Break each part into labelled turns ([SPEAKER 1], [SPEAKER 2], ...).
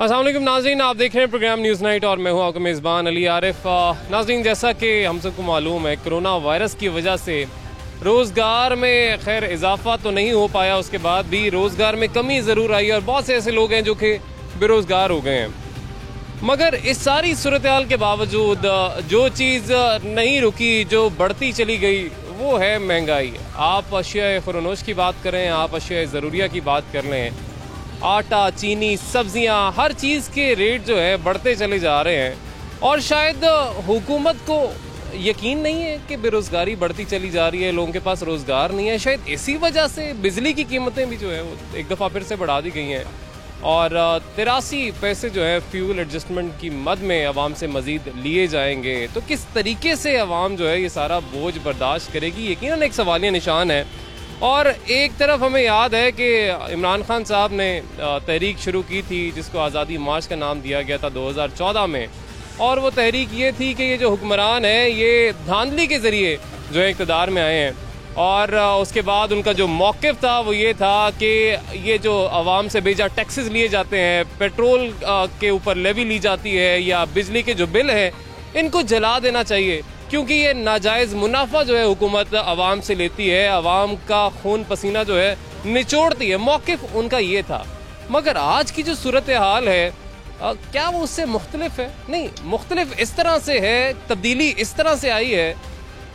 [SPEAKER 1] अस्सलाम वालेकुम नाज़रीन, आप देख रहे हैं प्रोग्राम न्यूज़ नाइट और मैं हूं आपका मेज़बान अली आरिफ। नाज़रीन, जैसा कि हम सबको मालूम है, कोरोना वायरस की वजह से रोज़गार में खैर इजाफा तो नहीं हो पाया, उसके बाद भी रोज़गार में कमी ज़रूर आई और बहुत से ऐसे लोग हैं जो कि बेरोज़गार हो गए हैं। मगर इस सारी सूरत हाल के बावजूद जो चीज़ नहीं रुकी, जो बढ़ती चली गई, वो है महंगाई। आप अशिया ख़ुरनोश की बात करें, आप अशिया ज़रूरिया की बात कर लें, आटा, चीनी, सब्जियां, हर चीज़ के रेट जो है बढ़ते चले जा रहे हैं। और शायद हुकूमत को यकीन नहीं है कि बेरोज़गारी बढ़ती चली जा रही है, लोगों के पास रोज़गार नहीं है। शायद इसी वजह से बिजली की कीमतें भी जो है वो एक दफ़ा फिर से बढ़ा दी गई हैं और 83 पैसे जो है फ्यूल एडजस्टमेंट की मद में आवाम से मज़ीद लिए जाएंगे। तो किस तरीके से आवाम जो है ये सारा बोझ बर्दाश्त करेगी, यकीनन एक सवालिया निशान है। और एक तरफ हमें याद है कि इमरान खान साहब ने तहरीक शुरू की थी जिसको आज़ादी मार्च का नाम दिया गया था 2014 में, और वो तहरीक ये थी कि ये जो हुक्मरान है ये धांधली के ज़रिए जो है इक़्तिदार में आए हैं। और उसके बाद उनका जो मौक़िफ़ था वो ये था कि ये जो आवाम से बेजा टैक्सेस लिए जाते हैं, पेट्रोल के ऊपर लेवी ली जाती है या बिजली के जो बिल हैं, इनको जला देना चाहिए, क्योंकि ये नाजायज़ मुनाफा जो है हुकूमत आवाम से लेती है, आवाम का खून पसीना जो है निचोड़ती है। मौक़िफ़ उनका ये था। मगर आज की जो सूरत हाल है क्या वो उससे मुख्तलिफ है? नहीं, मुख्तलिफ इस तरह से है, तब्दीली इस तरह से आई है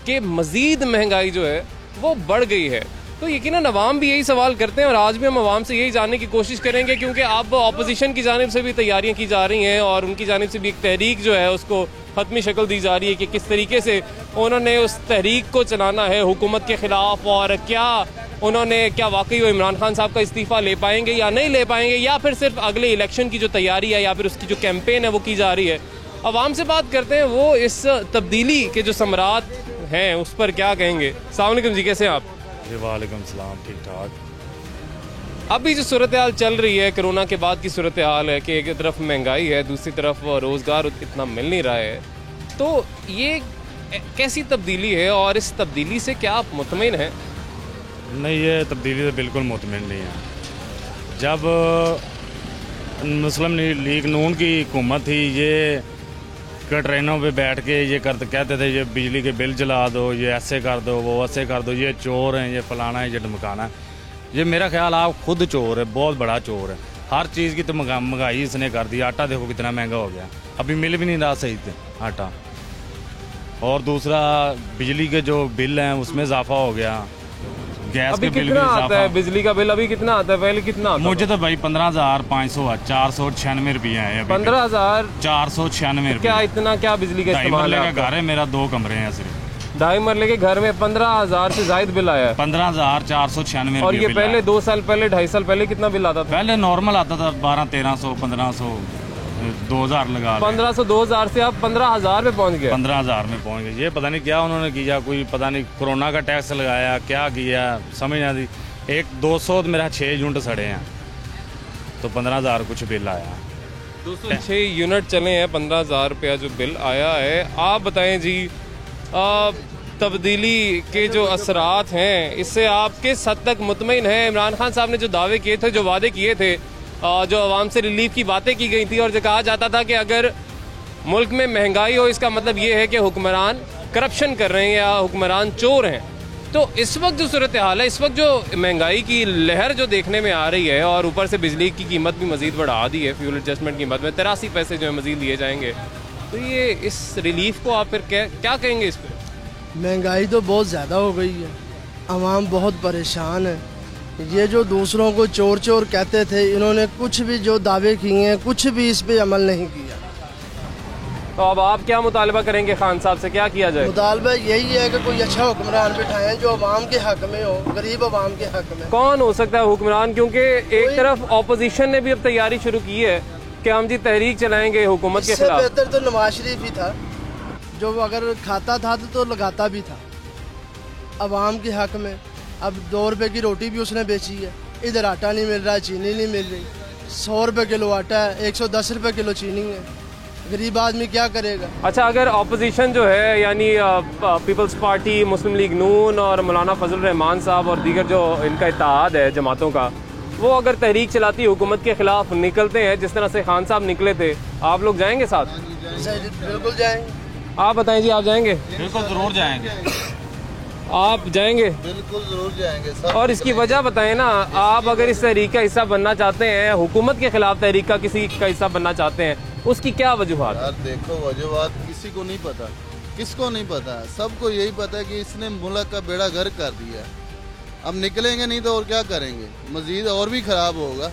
[SPEAKER 1] कि मज़ीद महंगाई जो है वो बढ़ गई है। तो यकीनन अवाम भी यही सवाल करते हैं और आज भी हम अवाम से यही जानने की कोशिश करेंगे, क्योंकि अब अपोजिशन की जानिब से भी तैयारियां की जा रही हैं और उनकी जानिब से भी एक तहरीक जो है उसको हतमी शक्ल दी जा रही है कि किस तरीके से उन्होंने उस तहरीक को चलाना है हुकूमत के ख़िलाफ़, और क्या वाकई वो इमरान खान साहब का इस्तीफ़ा ले पाएंगे या नहीं ले पाएंगे, या फिर सिर्फ अगले इलेक्शन की जो तैयारी है या फिर उसकी जो कैंपेन है वो की जा रही है। अवाम से बात करते हैं, वो इस तब्दीली के जो समरात हैं उस पर क्या कहेंगे। अस्सलाम वालेकुम जी, कैसे हैं आप?
[SPEAKER 2] जी वालेकुम सलाम, ठीक ठाक।
[SPEAKER 1] अभी जो सूरत हाल चल रही है, कोरोना के बाद की सूरत हाल है कि एक तरफ महंगाई है, दूसरी तरफ रोज़गार इतना मिल नहीं रहा है, तो ये कैसी तब्दीली है और इस तब्दीली से क्या आप मुतमिन हैं?
[SPEAKER 2] नहीं, ये तब्दीली से बिल्कुल मुतमिन नहीं है। जब मुस्लिम लीग नून की हुकूमत थी, ये ट्रेनों पे बैठ के ये कहते थे ये बिजली के बिल जला दो, ये ऐसे कर दो, वो ऐसे कर दो, ये चोर हैं, ये फलाना है, ये धमकाना है। ये मेरा ख्याल आप खुद चोर है, बहुत बड़ा चोर है। हर चीज़ की तो महंगाई इसने कर दी। आटा देखो कितना महंगा हो गया, अभी मिल भी नहीं रहा सही से आटा। और दूसरा बिजली के जो बिल हैं उसमें इजाफा हो गया, गैस के बिल में
[SPEAKER 1] आता है। बिजली का बिल अभी कितना आता है, पहले कितना आता
[SPEAKER 2] मुझे तो भाई 15,500 496 रुपये है।
[SPEAKER 1] 15,496 रुपये? क्या इतना, क्या बिजली का इस्तेमाल है?
[SPEAKER 2] घर है मेरा, 2 कमरे हैं सिर्फ।
[SPEAKER 1] 2.5 मरले के घर में 15,000 से जायद बिल आया है?
[SPEAKER 2] 15,496।
[SPEAKER 1] और ये पहले 2 साल पहले, 2.5 साल पहले कितना बिल आता था?
[SPEAKER 2] पहले नॉर्मल आता था 1200-1300, 1500, 2000 लगा।
[SPEAKER 1] 1500 2000 से आप 15,000 पे पहुंच गए?
[SPEAKER 2] 15,000 में पहुंच गए। ये पता नहीं क्या उन्होंने किया, कोई पता नहीं कोरोना का टैक्स लगाया, क्या किया समझ नहीं आती। 200 मेरा 6 यूनिट सड़े हैं, तो 15,000 कुछ बिल आया।
[SPEAKER 1] 206 यूनिट चले हैं, 15,000 रुपया जो बिल आया है। आप बताएं जी, तब्दीली के जो असरात हैं, इससे आप किस हद तक मुतमिन हैं? इमरान खान साहब ने जो दावे किए थे, जो वादे किए थे, जो आवाम से रिलीफ की बातें की गई थी और जो कहा जाता था कि अगर मुल्क में महंगाई हो इसका मतलब ये है कि हुक्मरान करप्शन कर रहे हैं या हुक्मरान चोर हैं। तो इस वक्त जो सूरत हाल है, इस वक्त जो महंगाई की लहर जो देखने में आ रही है और ऊपर से बिजली की कीमत भी मज़ीद बढ़ा दी है, फ्यूल एडजस्टमेंट की मद में 83 पैसे जो है मज़ीद लिए जाएंगे, तो ये इस रिलीफ को आप फिर क्या कहेंगे इस पर?
[SPEAKER 3] महंगाई तो बहुत ज़्यादा हो गई है, आवाम बहुत परेशान है। ये जो दूसरों को चोर चोर कहते थे, इन्होंने कुछ भी जो दावे किए हैं कुछ भी इस पे अमल नहीं किया।
[SPEAKER 1] तो अब आप क्या मुतालबा करेंगे खान साहब से, क्या किया जाए?
[SPEAKER 3] मुतालबा यही है कि कोई अच्छा हुक्मरान बिठाएं जो अवाम के हक में हो, गरीब अवाम के हक में।
[SPEAKER 1] कौन हो सकता है हुक्मरान? क्योंकि एक तरफ अपोजिशन ने भी अब तैयारी शुरू की है कि हम जी तहरीक चलाएंगे हुकूमत के खिलाफ।
[SPEAKER 3] इससे बेहतर तो नवाज शरीफ ही था, जो अगर खाता था तो लगाता भी था अवाम के हक में। अब 2 रुपए की रोटी भी उसने बेची है, इधर आटा नहीं मिल रहा, चीनी नहीं मिल रही। 100 रुपए किलो आटा है, 110 रुपए किलो चीनी है, गरीब आदमी क्या करेगा?
[SPEAKER 1] अच्छा, अगर अपोजिशन जो है यानी पीपल्स पार्टी, मुस्लिम लीग नून और मौलाना फजल रहमान साहब और दीगर जो इनका इत्तेहाद है जमातों का, वो अगर तहरीक चलाती हुकूमत के खिलाफ निकलते हैं, जिस तरह से खान साहब निकले थे, आप लोग जाएंगे साथ?
[SPEAKER 3] बिल्कुल जाएंगे।
[SPEAKER 1] आप बताएं जी, आप जाएंगे?
[SPEAKER 2] बिल्कुल ज़रूर जाएंगे।
[SPEAKER 1] आप जाएंगे?
[SPEAKER 4] बिल्कुल जरूर जाएंगे।
[SPEAKER 1] और इसकी वजह बताएं ना, आप अगर इस तहरीक का हिस्सा बनना चाहते हैं, हुकूमत के खिलाफ तहरीक का किसी का हिस्सा बनना चाहते हैं, उसकी क्या वजूहात?
[SPEAKER 4] यार देखो, वजूहात किसी को नहीं पता, किसको नहीं पता, सबको यही पता है कि इसने मुल्क का बेड़ा गर्क कर दिया। अब निकलेंगे नहीं तो और क्या करेंगे, मजीद और भी खराब होगा।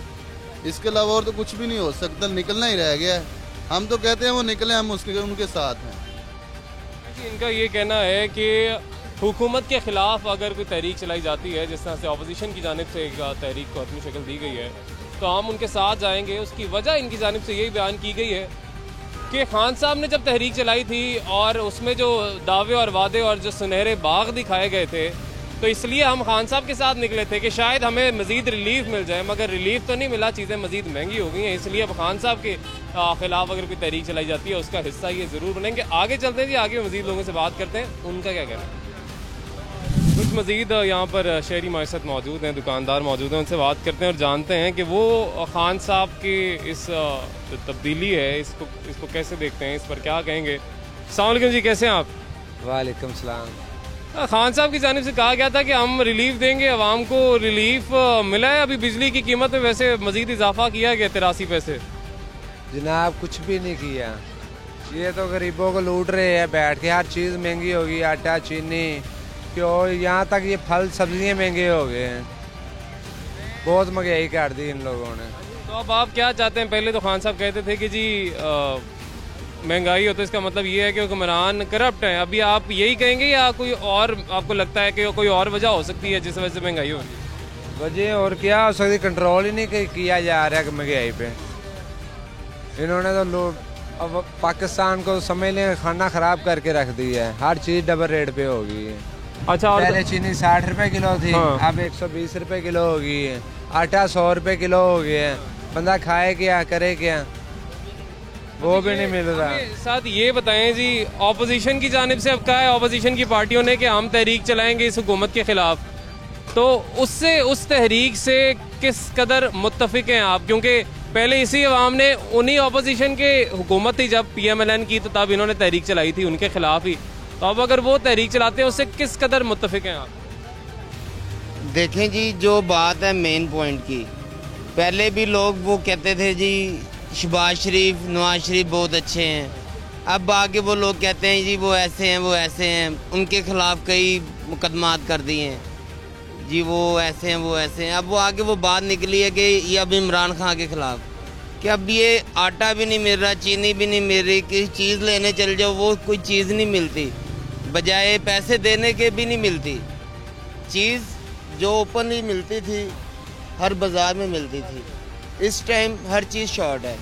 [SPEAKER 4] इसके अलावा और तो कुछ भी नहीं हो सकता, निकलना ही रह गया है। हम तो कहते हैं वो निकले, हम उनके साथ हैं।
[SPEAKER 1] इनका ये कहना है कि हुकूमत के खिलाफ अगर कोई तहरीक चलाई जाती है, जिस तरह से अपोजिशन की जानिब से एक तहरीक को हतमी शक्ल दी गई है, तो हम उनके साथ जाएंगे। उसकी वजह इनकी जानिब से यही बयान की गई है कि खान साहब ने जब तहरीक चलाई थी और उसमें जो दावे और वादे और जो सुनहरे बाग दिखाए गए थे, तो इसलिए हम खान साहब के साथ निकले थे कि शायद हमें मज़ीद रिलीफ मिल जाए, मगर रिलीफ तो नहीं मिला, चीज़ें मज़ीद महंगी हो गई हैं। इसलिए अब खान साहब के खिलाफ अगर कोई तहरीक चलाई जाती है, उसका हिस्सा ये ज़रूर बनेंगे। आगे चलते हैं जी, आगे मज़ीद लोगों से बात करते हैं, उनका क्या कहना है। कुछ मज़ीद यहाँ पर शहरी माशरत मौजूद हैं, दुकानदार मौजूद हैं, उनसे बात करते हैं और जानते हैं कि वो खान साहब की इस जो तब्दीली है, इसको कैसे देखते हैं, इस पर क्या कहेंगे। अस्सलाम वालेकुम जी, कैसे हैं आप?
[SPEAKER 5] वालेकुम सलाम।
[SPEAKER 1] खान साहब की जानिब से कहा गया था कि हम रिलीफ देंगे, आवाम को रिलीफ मिला है। अभी बिजली की कीमत में वैसे मज़ीद इजाफा किया गया 83 पैसे।
[SPEAKER 5] जनाब कुछ भी नहीं किया, ये तो गरीबों को लूट रहे हैं बैठ के। हर चीज़ महंगी होगी, आटा, चीनी, क्यों, यहाँ तक ये फल सब्जियाँ महंगे हो गए हैं। बहुत महंगाई कर दी इन लोगों ने।
[SPEAKER 1] तो अब आप क्या चाहते हैं? पहले तो खान साहब कहते थे कि जी महंगाई हो तो इसका मतलब ये है कि हुक्मरान करप्ट हैं। अभी आप यही कहेंगे या कोई और आपको लगता है कि कोई और वजह हो सकती है जिस वजह से महंगाई हो रही है?
[SPEAKER 5] वजह और क्या हो सकती, कंट्रोल ही नहीं किया जा रहा है महंगाई पे। इन्होंने तो लोग अब पाकिस्तान को समझ लें खाना ख़राब करके रख दिया है। हर चीज़ डबल रेट पे हो गई है।
[SPEAKER 1] अच्छा, और
[SPEAKER 5] पहले चीनी 60 रुपए किलो थी,
[SPEAKER 1] हाँ।
[SPEAKER 5] अब 120 रुपए किलो हो गई है। आटा 100 रुपए किलो हो गया है। बंदा खाए क्या, करे क्या, वो भी नहीं मिल रहा।
[SPEAKER 1] साथ ये बताएं जी, ऑपोजिशन की जानिब से अब क्या है, ऑपोजिशन की पार्टियों ने कि हम तहरीक चलाएंगे इस हुकूमत के खिलाफ, तो उससे, उस तहरीक से किस कदर मुत्तफिक हैं आप? क्योंकि पहले इसी अवाम ने उन्हीं ऑपोजिशन के हुकूमत थी जब PMLN की, तो तब इन्होंने तहरीक चलाई थी उनके खिलाफ ही। तो अब अगर वो तहरीक चलाते हैं, उससे किस कदर मुत्तफिक हैं आप?
[SPEAKER 6] देखें जी, जो बात है मेन पॉइंट की, पहले भी लोग वो कहते थे जी शहबाज शरीफ, नवाज शरीफ बहुत अच्छे हैं। अब आगे वो लोग कहते हैं जी वो ऐसे हैं, वो ऐसे हैं। उनके खिलाफ कई मुकदमात कर दिए हैं जी, वो ऐसे हैं, वो ऐसे हैं। अब वो आगे वो बात निकली है कि ये अब इमरान खान के खिलाफ, कि अब ये आटा भी नहीं मिल रहा, चीनी भी नहीं मिल रही, किसी चीज़ लेने चल जाओ वो कोई चीज़ नहीं मिलती, बजाय पैसे देने के भी नहीं मिलती। चीज़ जो ओपनली मिलती थी, हर बाज़ार में मिलती थी, इस टाइम हर चीज़ शॉर्ट है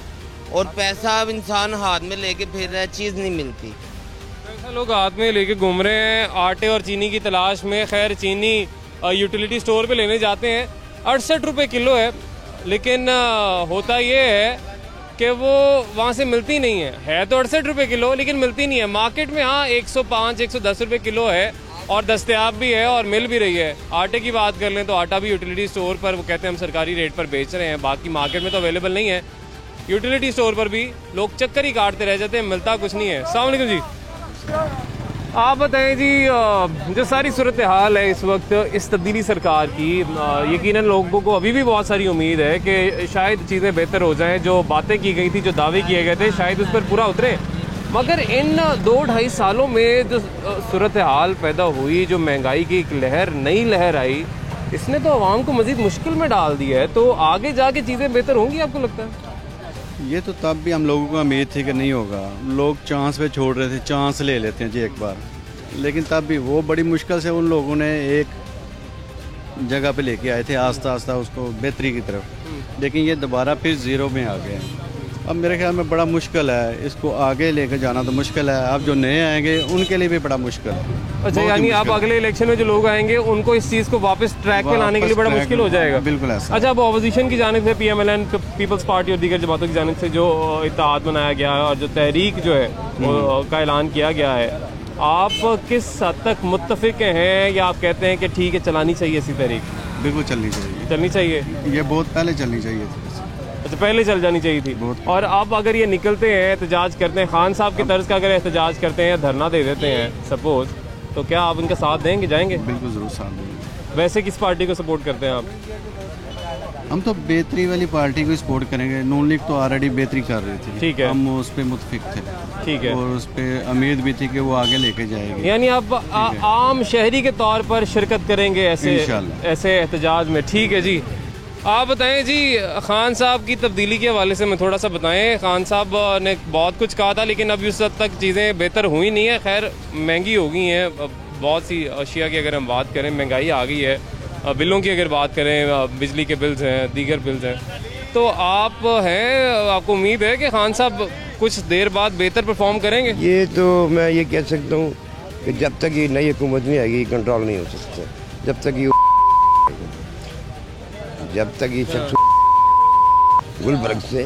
[SPEAKER 6] और पैसा अब इंसान हाथ में लेके फिर रहा है, चीज़ नहीं मिलती।
[SPEAKER 1] पैसा लोग हाथ में लेके घूम रहे हैं आटे और चीनी की तलाश में। खैर, चीनी यूटिलिटी स्टोर पे लेने जाते हैं, 68 रुपये किलो है, लेकिन होता ये है कि वो वहाँ से मिलती नहीं है तो 68 रुपये किलो, लेकिन मिलती नहीं है। मार्केट में हाँ 105, 110 रुपये किलो है और दस्तयाब भी है और मिल भी रही है। आटे की बात कर लें तो आटा भी यूटिलिटी स्टोर पर वो कहते हैं हम सरकारी रेट पर बेच रहे हैं, बाकी मार्केट में तो अवेलेबल नहीं है। यूटिलिटी स्टोर पर भी लोग चक्कर ही काटते रह जाते हैं, मिलता कुछ नहीं है। अस्सलाम वालेकुम जी, आप बताएं जी, जो सारी सूरत हाल है इस वक्त इस तब्दीली सरकार की, यकीनन लोगों को अभी भी बहुत सारी उम्मीद है कि शायद चीज़ें बेहतर हो जाएं। जो बातें की गई थी, जो दावे किए गए थे, शायद उस पर पूरा उतरे। मगर इन 2-2.5 सालों में जो सूरत हाल पैदा हुई, जो महंगाई की एक लहर, नई लहर आई, इसने तो आवाम को मज़ीद मुश्किल में डाल दिया है। तो आगे जाके चीज़ें बेहतर होंगी आपको लगता है?
[SPEAKER 7] ये तो तब भी हम लोगों को उम्मीद थी कि नहीं होगा। लोग चांस पे छोड़ रहे थे, चांस ले लेते हैं जी एक बार, लेकिन तब भी वो बड़ी मुश्किल से उन लोगों ने एक जगह पे लेके आए थे, आस्ता आस्ता उसको बेहतरी की तरफ। लेकिन ये दोबारा फिर ज़ीरो में आ गए हैं। अब मेरे ख्याल में बड़ा मुश्किल है, इसको आगे लेकर जाना तो मुश्किल है। अब जो नए आएंगे उनके लिए भी बड़ा मुश्किल है।
[SPEAKER 1] अच्छा, यानी आप अगले इलेक्शन में जो लोग आएंगे उनको इस चीज़ को वापस ट्रैक पे लाने के लिए बड़ा मुश्किल हो जाएगा।
[SPEAKER 7] बिल्कुल ऐसा।
[SPEAKER 1] अच्छा, अब ऑपोजिशन की जानिब से PMLN, पीपल्स पार्टी और दीगर जमातों की जानिब से जो इत्तेहाद बनाया गया है और जो तहरीक जो है का ऐलान किया गया है, आप किस हद तक मुत्तफिक हैं या आप कहते हैं कि ठीक है चलानी चाहिए इसी तहरीक?
[SPEAKER 7] बिल्कुल चलनी चाहिए,
[SPEAKER 1] चलनी चाहिए।
[SPEAKER 7] ये बहुत पहले चलनी चाहिए थी।
[SPEAKER 1] अच्छा, पहले चल जानी चाहिए थी। और अब अगर ये निकलते हैं, एहतजाज करते हैं, खान साहब की तर्ज का अगर एहतजाज करते हैं, धरना दे देते हैं सपोज, तो क्या आप उनका साथ देंगे, जाएंगे?
[SPEAKER 7] बिल्कुल ज़रूर साथ देंगे।
[SPEAKER 1] वैसे किस पार्टी को सपोर्ट करते हैं आप?
[SPEAKER 7] हम तो बेहतरी वाली पार्टी को सपोर्ट करेंगे। नून लीग तो ऑलरेडी बेहतरी कर रही थी,
[SPEAKER 1] ठीक है,
[SPEAKER 7] हम उस पर मुतफिक थे,
[SPEAKER 1] ठीक है,
[SPEAKER 7] और उस पर उम्मीद भी थी कि वो आगे लेके जाएगी।
[SPEAKER 1] यानी आप आम शहरी के तौर पर शिरकत करेंगे ऐसे एहतजाज में। ठीक है जी, आप बताएं जी, खान साहब की तब्दीली के हवाले से मैं थोड़ा सा बताएं। खान साहब ने बहुत कुछ कहा था, लेकिन अभी उस हद तक चीज़ें बेहतर हुई नहीं है। खैर, महंगी हो गई हैं बहुत सी अशिया की, अगर हम बात करें महंगाई आ गई है। बिलों की अगर बात करें, बिजली के बिल्स हैं, दीगर बिल्स हैं, तो आप हैं, आपको उम्मीद है कि खान साहब कुछ देर बाद बेहतर परफॉर्म करेंगे?
[SPEAKER 8] ये तो मैं ये कह सकता हूँ कि जब तक ये नई हुकूमत नहीं आएगी कंट्रोल नहीं हो सकता। जब तक ये शख्स गुलबर्ग से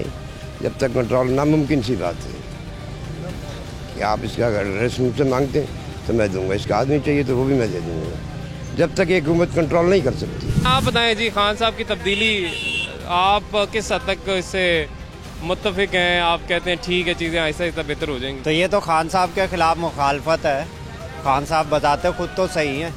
[SPEAKER 8] जब तक कंट्रोल नामुमकिन सी बात है कि आप इसका अगर रेस्ट मुझसे मांगते हैं तो मैं दूंगा, इसका आदमी चाहिए तो वो भी मैं दे दूंगा, जब तक ये हुकूमत कंट्रोल नहीं कर सकती।
[SPEAKER 1] आप बताएं जी, खान साहब की तब्दीली आप किस हद तक इससे मुत्तफिक हैं? आप कहते हैं ठीक है, चीज़ें आहिस्ता आहिस्ता बेहतर हो जाएंगी।
[SPEAKER 9] तो ये तो खान साहब के खिलाफ मुखालफत है। खान साहब बताते खुद तो सही हैं,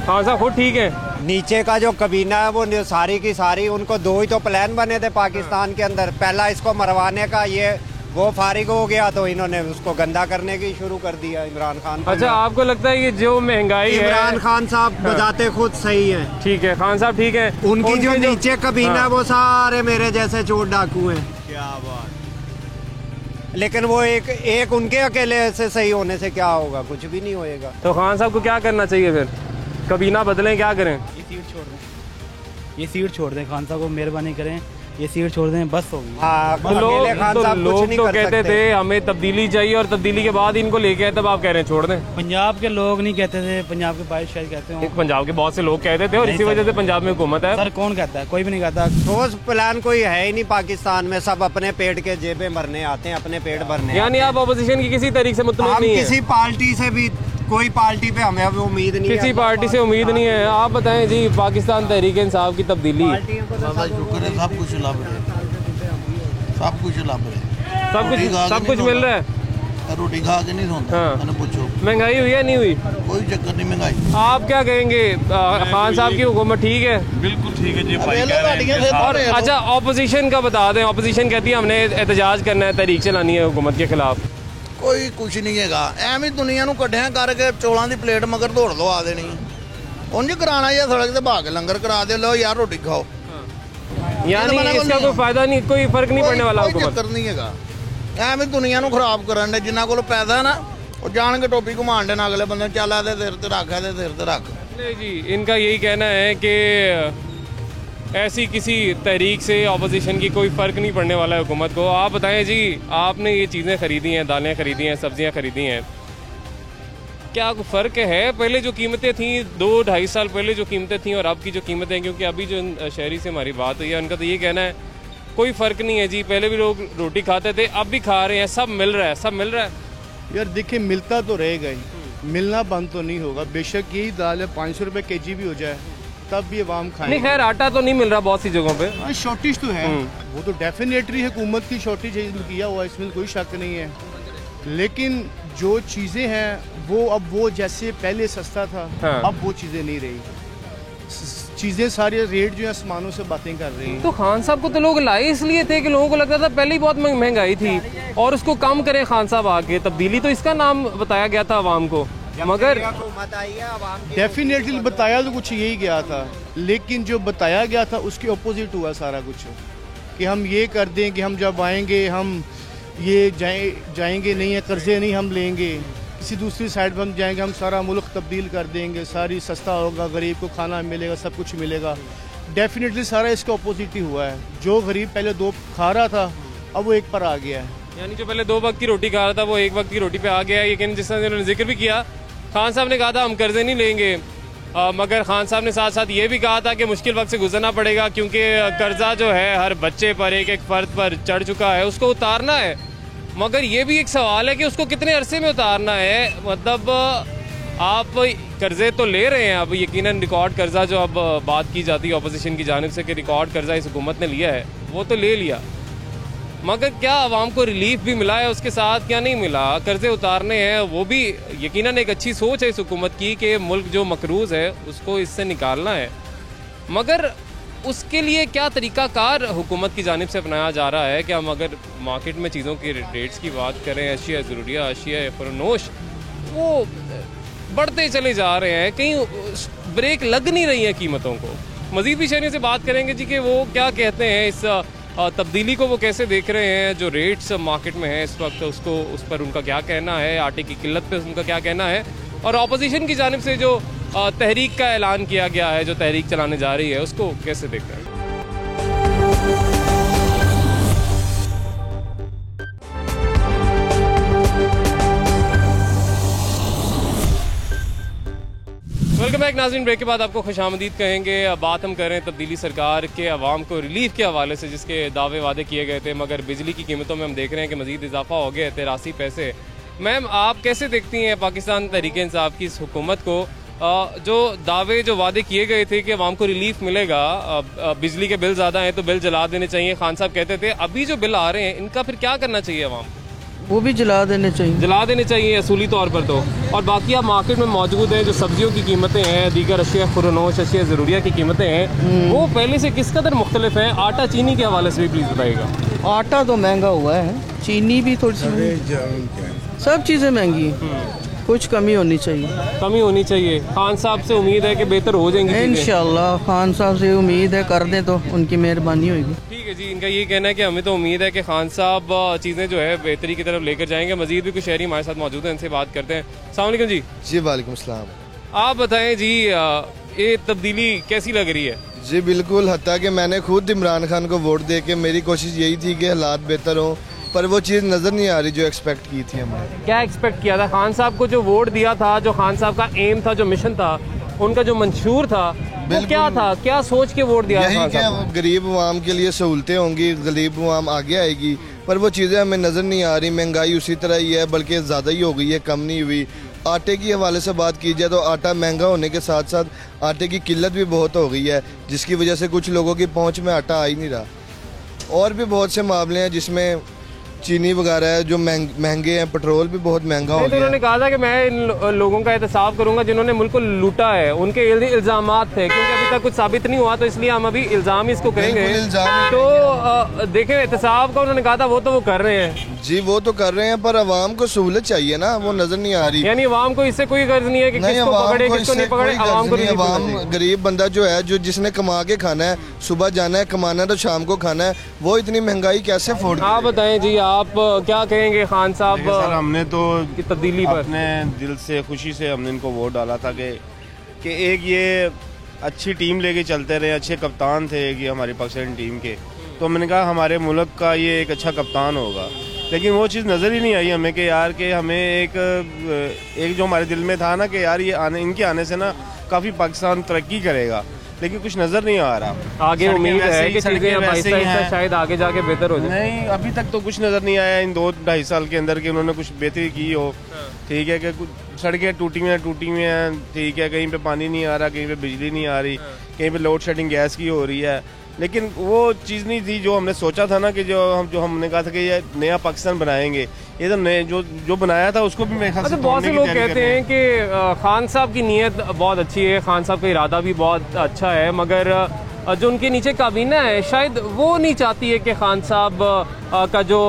[SPEAKER 1] खान साहब खुद ठीक है।
[SPEAKER 9] नीचे का जो कबीना है वो सारी की सारी, उनको दो ही तो प्लान बने थे पाकिस्तान के अंदर। पहला इसको मरवाने का, ये वो फारिग हो गया तो इन्होंने उसको गंदा करने की शुरू कर दिया इमरान खान।
[SPEAKER 1] अच्छा, आपको लगता है कि जो महंगाई है,
[SPEAKER 9] इमरान खान साहब बताते खुद सही है।
[SPEAKER 1] ठीक है, खान साहब ठीक है।
[SPEAKER 9] उनकी जो नीचे कबीना वो सारे मेरे जैसे चोर डाकू हैं।
[SPEAKER 7] क्या बात।
[SPEAKER 9] लेकिन वो एक उनके अकेले से सही होने से क्या होगा? कुछ भी नहीं होएगा।
[SPEAKER 1] तो खान साहब को क्या करना चाहिए फिर? कबीना बदलें, क्या करें?
[SPEAKER 10] ये सीट छोड़ दें, खान साहब को मेहरबानी करें, ये सीट छोड़ दें, बस होगी।
[SPEAKER 9] हाँ,
[SPEAKER 1] लोग तो कहते थे हमें तब्दीली चाहिए, और तब्दीली के बाद इनको लेके आए, तब आप कह रहे हैं छोड़ दें।
[SPEAKER 10] पंजाब के लोग नहीं कहते थे, पंजाब के बाहर शायद कहते हो।
[SPEAKER 1] पंजाब के बहुत से लोग कहते थे, और इसी वजह से पंजाब में हुकूमत है।
[SPEAKER 10] सर कौन कहता है? कोई भी नहीं कहता।
[SPEAKER 9] ठोस प्लान कोई है ही नहीं पाकिस्तान में। सब अपने पेट के जेबें भरने आते हैं, अपने पेट भरने।
[SPEAKER 1] यानी आप अपोजिशन की किसी तरीके से मुतमईन नहीं है?
[SPEAKER 9] किसी पार्टी से भी, कोई पार्टी पे हमें अभी उम्मीद नहीं है।
[SPEAKER 1] किसी पार्टी से उम्मीद नहीं है। आप बताएं जी, पाकिस्तान तहरीक इंसाफ की तब्दीली,
[SPEAKER 4] सब कुछ लाभ रहे, सब कुछ लाभ रहे,
[SPEAKER 1] सब कुछ मिल रहा है।
[SPEAKER 4] रोटी खा के नहीं सोता। मैंने पूछो
[SPEAKER 1] महंगाई हुई है नहीं हुई?
[SPEAKER 4] कोई चक्कर नहीं महंगाई।
[SPEAKER 1] आप क्या कहेंगे, खान साहब की हुकूमत ठीक है?
[SPEAKER 2] बिल्कुल ठीक है जी भाई।
[SPEAKER 1] और अच्छा, ऑपोजिशन का बता दें। ऑपोजिशन कहती है हमने एहतजाज करना है, तहरीक चलानी है हुकूमत के खिलाफ।
[SPEAKER 4] कोई कुछ नहीं है, एवं दुनिया को कट्ठिया करके चौलों की प्लेट मगर दौड़ दो आ देनी। उंज कराना या सड़क से भाग लंगर करा दे, लो यार रोटी खाओ।
[SPEAKER 1] यानी इसका कोई फायदा नहीं, कोई फर्क नहीं पड़ने वाला।
[SPEAKER 4] कोई चक्कर नहीं है, एवं दुनिया को खराब करन दे। जिन्होंने को पैसा है ना, वो जान के टोपी घुमान देना अगले बंदे, चल आदे सिर ते रख, आदे सिर ते रख।
[SPEAKER 1] नहीं जी, इनका यही कहना है कि ऐसी किसी तहरीक से ऑपोजिशन की कोई फ़र्क नहीं पड़ने वाला है हुकूमत को। आप बताएं जी, आपने ये चीज़ें ख़रीदी हैं, दालें ख़रीदी हैं, सब्जियां ख़रीदी हैं, क्या कोई फ़र्क है? पहले जो कीमतें थीं 2-2.5 साल पहले जो कीमतें थीं और अब की जो कीमतें, क्योंकि अभी जो शहरी से हमारी बात हुई है, उनका तो ये कहना है कोई फ़र्क नहीं है जी। पहले भी लोग रोटी खाते थे, अब भी खा रहे हैं, सब मिल रहा है, सब मिल रहा है।
[SPEAKER 11] यार देखिए, मिलता तो रहेगा ही, मिलना बंद तो नहीं होगा। बेशक यही दाल है 500 रुपये kg भी हो जाए तब भी आवाम खाएंगे।
[SPEAKER 1] नहीं, खैर आटा तो नहीं मिल रहा बहुत सी जगहों पे।
[SPEAKER 11] हाँ, शॉर्टेज तो है, वो तो डेफिनेटली हुकूमत की शॉर्टेज किया हुआ, इसमें कोई शक नहीं है। लेकिन जो चीज़ें हैं वो अब वो जैसे पहले सस्ता था, अब वो चीज़ें नहीं रही। चीज़ें सारे रेट जो है आसमानों से बातें कर रही हैं।
[SPEAKER 1] तो खान साहब को तो लोग लाए इसलिए थे कि लोगों को लगता था पहले ही बहुत महंगाई थी और उसको कम करें खान साहब आके। तब्दीली तो इसका नाम बताया गया था आवाम को, मगर
[SPEAKER 11] डेफिनेटली बताया तो कुछ यही गया था, लेकिन जो बताया गया था उसके अपोजिट हुआ सारा कुछ। कि हम ये कर दें कि हम जब आएंगे हम ये जाएंगे नहीं है, कर्जे नहीं हम लेंगे, किसी दूसरी साइड पर हम जाएंगे, हम सारा मुल्क तब्दील कर देंगे, सारी सस्ता होगा, गरीब को खाना मिलेगा, सब कुछ मिलेगा। डेफिनेटली सारा इसका अपोजिट ही हुआ है। जो गरीब पहले 2 खा रहा था अब वो 1 पर आ गया है।
[SPEAKER 1] यानी जो पहले 2 वक्त की रोटी खा रहा था वो 1 वक्त की रोटी पे आ गया है। लेकिन जिस तरह उन्होंने जिक्र भी किया, खान साहब ने कहा था हम कर्जे नहीं लेंगे, मगर खान साहब ने साथ साथ ये भी कहा था कि मुश्किल वक्त से गुजरना पड़ेगा, क्योंकि कर्जा जो है हर बच्चे पर, एक फ़र्द पर चढ़ चुका है, उसको उतारना है। मगर ये भी एक सवाल है कि उसको कितने अरसे में उतारना है। मतलब आप कर्जे तो ले रहे हैं, अब यकीनन रिकॉर्ड कर्जा जो अब बात की जाती है अपोजिशन की जानिब से कि रिकॉर्ड कर्जा इस हुकूमत ने लिया है, वो तो ले लिया, मगर क्या आवाम को रिलीफ भी मिला है उसके साथ, क्या नहीं मिला? कर्जे उतारने हैं, वो भी यकीनन एक अच्छी सोच है इस हुकूमत की कि मुल्क जो मकरूज़ है उसको इससे निकालना है, मगर उसके लिए क्या तरीक़ाकार हुकूमत की जानिब से अपनाया जा रहा है कि हम अगर मार्केट में चीज़ों की रेट्स की बात करें, अशिया ज़रूरिया, अशिया फरोनोश, वो बढ़ते चले जा रहे हैं, कहीं ब्रेक लग नहीं रही है कीमतों को। मज़ीद भी शहरियों से बात करेंगे जी कि वो क्या कहते हैं इस तब्दीली को, वो कैसे देख रहे हैं, जो रेट्स मार्केट में हैं इस वक्त उसको, उस पर उनका क्या कहना है, आटे की किल्लत पे उनका क्या कहना है, और अपोजिशन की जानिब से जो तहरीक का ऐलान किया गया है, जो तहरीक चलाने जा रही है, उसको कैसे देख रहे हैं। वेलकम बैक नाज़रीन, ब्रेक के बाद आपको खुशामदीद कहेंगे। अब बात हम कर रहे हैं तब्दीली सरकार के अवाम को रिलीफ के हवाले से, जिसके दावे वादे किए गए थे, मगर बिजली की कीमतों में हम देख रहे हैं कि मज़ीद इजाफा हो गया है 83 पैसे। मैम, आप कैसे देखती हैं पाकिस्तान तहरीक इंसाफ की इस हुकूमत को, जो दावे जो वादे किए गए थे कि अवाम को रिलीफ मिलेगा, बिजली के बिल ज़्यादा हैं तो बिल जला देने चाहिए, खान साहब कहते थे, अभी जो बिल आ रहे हैं इनका फिर क्या करना चाहिए अवाम?
[SPEAKER 12] वो भी जला देने चाहिए असूली तौर पर तो। और बाकी आप मार्केट में मौजूद हैं, जो सब्जियों की कीमतें हैं, दीगर अशिया खुरनोश, अशिया ज़रूरिया की कीमतें हैं, वो पहले से किस कदर मुख्तलिफ हैं? आटा चीनी के हवाले से भी प्लीज़ बताइएगा। आटा तो महंगा हुआ है, चीनी भी थोड़ी सी, सब चीज़ें महंगी हैं, कुछ कमी होनी चाहिए। खान साहब से उम्मीद है कि बेहतर हो जाएंगी इंशाल्लाह। खान साहब से उम्मीद है, कर दें तो उनकी मेहरबानी होगी।
[SPEAKER 1] ठीक है जी, इनका ये कहना है कि हमें तो उम्मीद है कि खान साहब चीज़ें जो है बेहतरी की तरफ लेकर जाएंगे। मजीद भी कुछ शहरी हमारे साथ मौजूद हैं, इनसे बात करते हैं। अस्सलाम वालेकुम जी।
[SPEAKER 13] जी वालेकुम सलाम।
[SPEAKER 1] आप बताएं जी, ये तब्दीली कैसी लग रही है?
[SPEAKER 13] जी बिल्कुल, हत्ता कि मैंने खुद इमरान खान को वोट दे के मेरी कोशिश यही थी कि हालात बेहतर हों, पर वो चीज़ नज़र नहीं आ रही जो एक्सपेक्ट की थी हमने।
[SPEAKER 1] क्या एक्सपेक्ट किया था? खान साहब को जो वोट दिया था, जो खान साहब का एम था, जो मिशन था, उनका जो मंशूर था, वो क्या था? क्या सोच के वोट दिया?
[SPEAKER 13] यही कि गरीब अवाम के लिए सहूलतें होंगी, गरीब अवाम आगे आएगी, पर वो चीज़ें हमें नज़र नहीं आ रही। महंगाई उसी तरह ही है, बल्कि ज़्यादा ही हो गई है, कम नहीं हुई। आटे की हवाले से बात की जाए तो आटा महंगा होने के साथ साथ आटे की किल्लत भी बहुत हो गई है, जिसकी वजह से कुछ लोगों की पहुँच में आटा आ ही नहीं रहा। और भी बहुत से मामले हैं जिसमें चीनी वगैरह है जो महंगे हैं, पेट्रोल भी बहुत महंगा हो गया।
[SPEAKER 1] उन्होंने कहा था कि मैं इन लोगों का एहतसाब करूंगा जिन्होंने मुल्क को लूटा है, उनके इल्जामात थे, क्योंकि अभी तक कुछ साबित नहीं हुआ, तो इसलिए हम अभी इल्जाम ही इसको करेंगे। तो देखें, एहतसाब का उन्होंने कहा था, वो तो वो कर रहे हैं।
[SPEAKER 13] जी वो तो कर रहे हैं, पर अवाम को सहूलत चाहिए ना, वो नजर नहीं आ रही।
[SPEAKER 1] यानी अवाम को इससे कोई गर्ज नहीं है कि किसको पकड़े किसको नहीं पकड़े, अवाम को
[SPEAKER 13] अवाम गरीब बंदा जो है, जो जिसने कमा के खाना है, सुबह जाना है कमाना तो शाम को खाना है, वो इतनी महंगाई कैसे अफोर्ड?
[SPEAKER 1] आप बताएं जी, आप क्या कहेंगे खान साहब?
[SPEAKER 14] सर, हमने तो
[SPEAKER 1] तब्दीली पर
[SPEAKER 14] अपने दिल से खुशी से हमने इनको वोट डाला था कि एक ये अच्छी टीम लेके चलते रहे, अच्छे कप्तान थे ये हमारी पाकिस्तान टीम के, तो मैंने कहा हमारे मुल्क का ये एक अच्छा कप्तान होगा। लेकिन वो चीज़ नज़र ही नहीं आई हमें कि यार कि हमें एक जो हमारे दिल में था ना कि यार ये इनके आने से ना काफ़ी पाकिस्तान तरक्की करेगा, लेकिन कुछ नज़र नहीं आ रहा।
[SPEAKER 1] आगे उम्मीद है कि चीज़ें आहिस्ता शायद आगे जाके बेहतर हो जाए।
[SPEAKER 14] नहीं, अभी तक तो कुछ नज़र नहीं आया इन 2-2.5 साल के अंदर कि उन्होंने कुछ बेहतरी की हो। ठीक है कि कुछ सड़कें टूटी हुई हैं, ठीक है, कहीं पे पानी नहीं आ रहा, कहीं पे बिजली नहीं आ रही, कहीं पे लोड शेडिंग गैस की हो रही है, लेकिन वो चीज़ नहीं थी जो हमने सोचा था ना कि जो हमने कहा था कि ये नया पाकिस्तान बनाएंगे। ये तो नए जो बनाया था उसको भी मेरे ख्याल से
[SPEAKER 1] बहुत से लोग कहते हैं कि खान साहब की नीयत बहुत अच्छी है, खान साहब का इरादा भी बहुत अच्छा है, मगर जो उनके नीचे काबीना है शायद वो नहीं चाहती है कि खान साहब का जो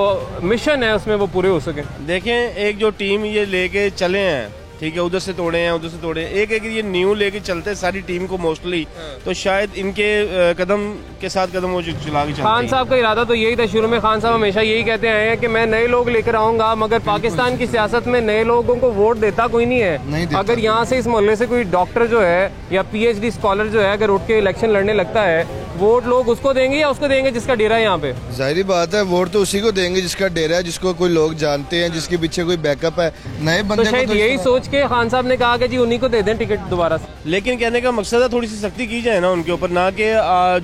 [SPEAKER 1] मिशन है उसमें वो पूरे हो सके।
[SPEAKER 14] देखें, एक जो टीम ये लेके चले हैं, ठीक है, उधर से तोड़े हैं, उधर से तोड़े हैं, एक ये न्यू लेके चलते सारी टीम को मोस्टली, तो शायद इनके कदम के साथ कदम वो चला के चलते हैं।
[SPEAKER 1] खान साहब का इरादा तो यही था शुरू में, खान साहब हमेशा यही कहते आए हैं कि मैं नए लोग लेकर आऊंगा, मगर पाकिस्तान की सियासत में नए लोगों को वोट देता कोई नहीं है। अगर यहाँ से इस मोहल्ले से कोई डॉक्टर जो है या PhD स्कॉलर जो है अगर उठ के इलेक्शन लड़ने लगता है, वोट लोग उसको देंगे या उसको देंगे जिसका डेरा है यहाँ पे?
[SPEAKER 13] जाहिर बात है, वोट तो उसी को देंगे जिसका डेरा है, जिसको कोई लोग जानते हैं, जिसके पीछे कोई बैकअप है। नए बंदे
[SPEAKER 1] तो शायद यही सोच के खान साहब ने कहा कि जी उन्हीं को दे दें टिकट दोबारा से।
[SPEAKER 14] लेकिन कहने का मकसद है थोड़ी सी सख्ती की जाए ना उनके ऊपर, ना कि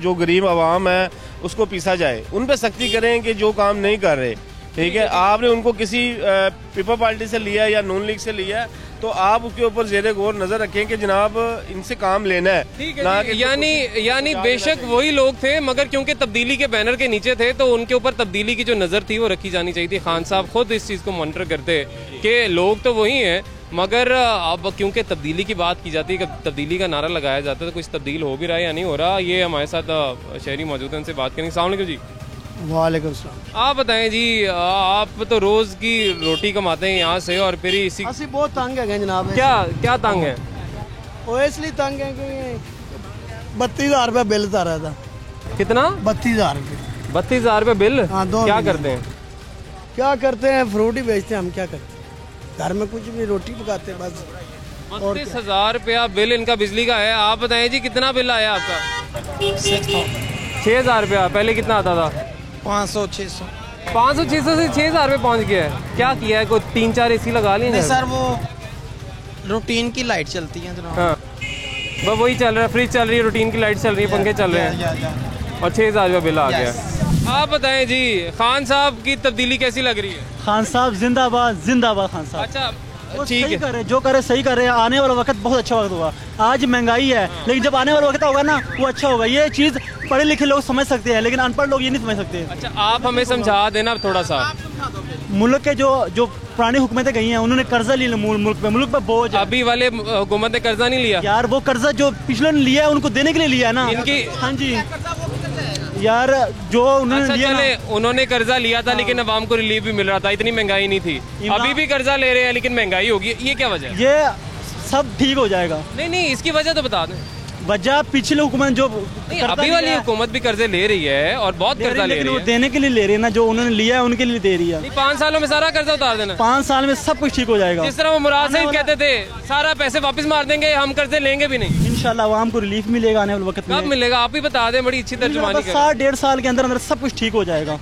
[SPEAKER 14] जो गरीब आवाम है उसको पीसा जाए। उन पर सख्ती करें कि जो काम नहीं कर रहे, ठीक है, आपने उनको किसी पीपल पार्टी से लिया या नून लीग से लिया, तो आप उसके ऊपर ज़ेरे गौर नजर रखें कि जनाब इनसे काम लेना है।
[SPEAKER 1] ठीक है, यानी बेशक वही लोग थे, मगर क्योंकि तब्दीली के बैनर के नीचे थे तो उनके ऊपर तब्दीली की जो नज़र थी वो रखी जानी चाहिए थी। खान साहब खुद इस चीज़ को मॉनिटर करते कि लोग तो वही हैं, मगर अब क्योंकि तब्दीली की बात की जाती है, तब्दीली का नारा लगाया जाता है, तो कुछ तब्दील हो भी रहा है या नहीं हो रहा, ये हमारे साथ शहरी मौजूद हैं, उनसे बात करेंगे। अस्सलाम वालेकुम जी।
[SPEAKER 3] वालेकुम सलाम।
[SPEAKER 1] आप बताएं जी, आप तो रोज़ की रोटी कमाते हैं यहाँ से और फिर इसी
[SPEAKER 3] ਅਸੀਂ बहुत तंग है जनाब।
[SPEAKER 1] क्या तंग है?
[SPEAKER 3] वो इसलिए तंग है कि 32,000 रुपये बिल था रहा था।
[SPEAKER 1] कितना?
[SPEAKER 3] 32,000 रुपये।
[SPEAKER 1] 32,000 रुपये बिल?
[SPEAKER 3] हाँ,
[SPEAKER 1] क्या करते हैं?
[SPEAKER 3] क्या करते हैं, फ्रूट ही बेचते हैं। हम क्या करते हैं, घर में कुछ भी रोटी पकाते हैं बस।
[SPEAKER 1] 32,000 रुपया बिल इनका बिजली का है। आप बताएं जी, कितना बिल आया आपका? 6,000 रुपया। पहले कितना आता था?
[SPEAKER 15] 500-600
[SPEAKER 1] 500-600 से 6,000 रुपये पहुँच गया है। क्या किया है, कोई 3-4 AC लगा लिए?
[SPEAKER 15] नहीं सर, वो रूटीन की लाइट चलती है जनाब।
[SPEAKER 1] हाँ, बस वही चल रहा है, फ्रिज चल रही है, रूटीन की लाइट चल रही है, पंखे चल रहे हैं और 6,000 रुपया बिल आ गया। आप बताएं जी, खान साहब की तब्दीली कैसी लग रही है?
[SPEAKER 10] खान साहब जिंदाबाद, जिंदाबाद खान साहब।
[SPEAKER 1] अच्छा,
[SPEAKER 10] ठीक है, करे जो करे सही करे। आने वाला वक्त बहुत अच्छा वक्त होगा। आज महंगाई है, लेकिन जब आने वाला वक्त होगा ना, वो अच्छा होगा। ये चीज़ पढ़े लिखे लोग समझ सकते हैं, लेकिन अनपढ़ लोग ये नहीं समझ सकते।
[SPEAKER 1] अच्छा, आप हमें समझा देना थोड़ा सा।
[SPEAKER 10] मुल्क के जो पुरानी हुकूमतें गई हैं, उन्होंने कर्जा लिया मुल्क पे बोझ।
[SPEAKER 1] अभी वाले हुकूमत ने कर्जा नहीं लिया
[SPEAKER 10] यार, वो कर्जा जो पिछले ने लिया है उनको देने के लिए लिया है ना
[SPEAKER 1] इनकी।
[SPEAKER 10] हाँ जी यार, जो उन्होंने लिया
[SPEAKER 1] चले, उन्होंने कर्जा लिया था, लेकिन अवाम को रिलीफ भी मिल रहा था, इतनी महंगाई नहीं थी। अभी भी कर्जा ले रहे हैं, लेकिन महंगाई होगी। ये क्या वजह है?
[SPEAKER 10] ये सब ठीक हो जाएगा।
[SPEAKER 1] नहीं, इसकी वजह तो बता दें।
[SPEAKER 10] वजह पिछले हुकूमत जो
[SPEAKER 1] अभी वाली हुकूमत भी कर्जे ले रही है और बहुत कर्जा ले रही है।
[SPEAKER 10] देने के लिए ले रही है ना, जो उन्होंने लिया है उनके लिए दे रही है।
[SPEAKER 1] 5 सालों में सारा कर्जा उतार देना।
[SPEAKER 10] 5 साल में सब कुछ ठीक हो जाएगा।
[SPEAKER 1] जिस तरह वो मुराद सईद कहते थे, सारा पैसे वापस मार देंगे, हम कर्जे लेंगे भी नहीं।
[SPEAKER 10] इंशाल्लाह आवाम को रिलीफ मिलेगा आने वाले वक्त में।
[SPEAKER 1] कब मिलेगा आप ही बता दें, बड़ी अच्छी तर्जुमानी करें।
[SPEAKER 10] 1.5 साल के अंदर सब कुछ ठीक हो जाएगा।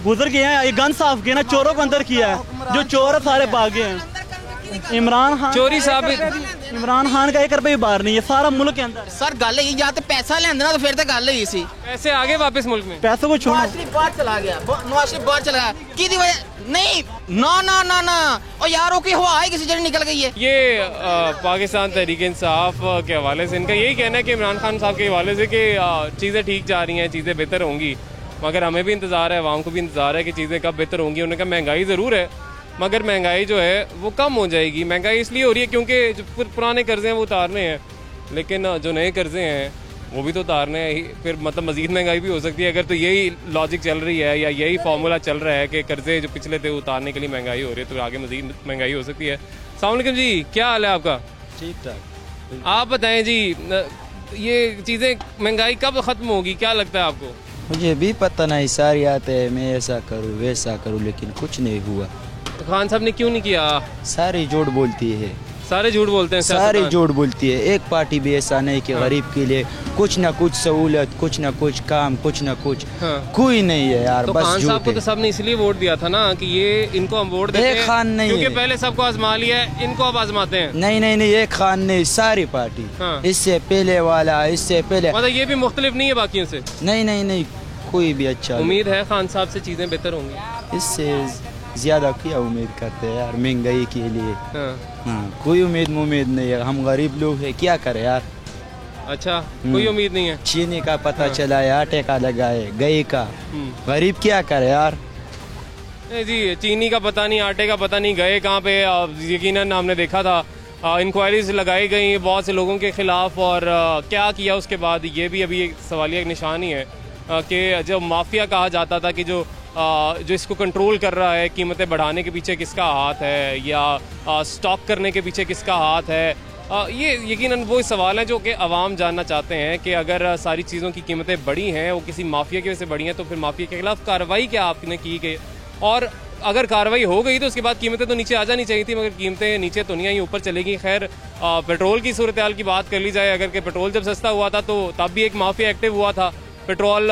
[SPEAKER 10] गुजर गए हैं, ये गन साफ किया ना, चोरों को अंदर किया है, जो चोर है सारे भागे हैं। इमरान खान
[SPEAKER 1] चोरी साबित,
[SPEAKER 10] इमरान खान का 1 रुपया भी बाहर नहीं है, सारा मुल्क के अंदर।
[SPEAKER 15] सर गल है या तो पैसा लेंदे ना, तो फिर तो गल ही सी।
[SPEAKER 1] पैसे आगे वापस मुल्क में,
[SPEAKER 10] पैसों को छोड़ो।
[SPEAKER 15] नवाज शरीफ बाहर चला गया, नवाज शरीफ बाहर चला गया, की वजह नहीं। ना और यारों की हवा है किसी जगह निकल गई है।
[SPEAKER 1] ये पाकिस्तान तहरीक इंसाफ के हवाले से इनका यही कहना है कि इमरान खान साहब के हवाले से कि चीज़ें ठीक जा रही हैं, चीज़ें बेहतर होंगी, मगर हमें भी इंतज़ार है, अवाम को भी इंतज़ार है कि चीज़ें कब बेहतर होंगी। उन्होंने कहा महंगाई ज़रूर है, मगर महंगाई जो है वो कम हो जाएगी। महंगाई इसलिए हो रही है क्योंकि जो पुराने कर्जे हैं वो उतारने हैं, लेकिन जो नए कर्जे हैं वो भी तो उतारने हैं। फिर मतलब मज़ीद महंगाई भी हो सकती है, अगर तो यही लॉजिक चल रही है या यही फार्मूला चल रहा है कि कर्जे जो पिछले थे उतारने के लिए महंगाई हो रही है, तो आगे मज़ीद महंगाई हो सकती है। अस्सलाम वालेकुम जी, क्या हाल है आपका?
[SPEAKER 16] ठीक ठाक।
[SPEAKER 1] आप बताएं जी, ये चीज़ें महंगाई कब ख़त्म होगी, क्या लगता है आपको?
[SPEAKER 16] मुझे भी पता नहीं, सारी आते हैं मैं ऐसा करूँ वैसा करूँ, लेकिन कुछ नहीं हुआ।
[SPEAKER 1] तो खान साहब ने क्यों नहीं किया?
[SPEAKER 16] सारी झूठ बोलती है,
[SPEAKER 1] सारे झूठ बोलते हैं,
[SPEAKER 16] सारी झूठ बोलती है। एक पार्टी भी ऐसा नहीं कि गरीब के लिए कुछ ना कुछ सहूलत, कुछ ना कुछ काम, कुछ ना कुछ कोई नहीं है यार।
[SPEAKER 1] तो
[SPEAKER 16] बस
[SPEAKER 1] खान साहब को तो सबने इसलिए वोट दिया था ना कि ये इनको हम वोट देते हैं,
[SPEAKER 16] खान नहीं
[SPEAKER 1] क्योंकि
[SPEAKER 16] है।
[SPEAKER 1] पहले सबको आजमा लिया है, इनको अब आजमाते हैं।
[SPEAKER 16] नहीं, ये खान नहीं, सारी पार्टी। इससे पहले वाला, इससे पहले,
[SPEAKER 1] मतलब ये भी मुख्तलिफ नहीं है बाकियों से?
[SPEAKER 16] नहीं, कोई भी अच्छा।
[SPEAKER 1] उम्मीद है खान साहब से चीजें बेहतर होंगी।
[SPEAKER 16] इससे ज्यादा क्या उम्मीद करते हैं यार, महंगाई के लिए। कोई उम्मीद नहीं है, हम गरीब लोग हैं, क्या करें यार।
[SPEAKER 1] अच्छा, कोई उम्मीद नहीं है।
[SPEAKER 16] चीनी का पता चला है, आटे का लगा है, गई का, गरीब क्या करे यार।
[SPEAKER 1] जी, चीनी का पता नहीं, आटे का पता नहीं, गए कहाँ पे। यकीनन हमने देखा था इंक्वायरीज लगाई गई बहुत से लोगों के खिलाफ, और क्या किया उसके बाद ये भी अभी एक सवालिया निशान ही है कि जो माफिया कहा जाता था कि जो इसको कंट्रोल कर रहा है, कीमतें बढ़ाने के पीछे किसका हाथ है या स्टॉक करने के पीछे किसका हाथ है, ये यकीनन वो सवाल है जो कि अवाम जानना चाहते हैं कि अगर सारी चीज़ों की कीमतें बढ़ी हैं, वो किसी माफिया की वजह से बढ़ी हैं, तो फिर माफिया के खिलाफ कार्रवाई क्या आपने की गई, और अगर कार्रवाई हो गई तो उसके बाद कीमतें तो नीचे आ जानी चाहिए थी, मगर कीमतें नीचे तो नहीं आई, ऊपर चलेगी। खैर, पेट्रोल की सूरत हाल की बात कर ली जाए, अगर कि पेट्रोल जब सस्ता हुआ था तो तब भी एक माफिया एक्टिव हुआ था, पेट्रोल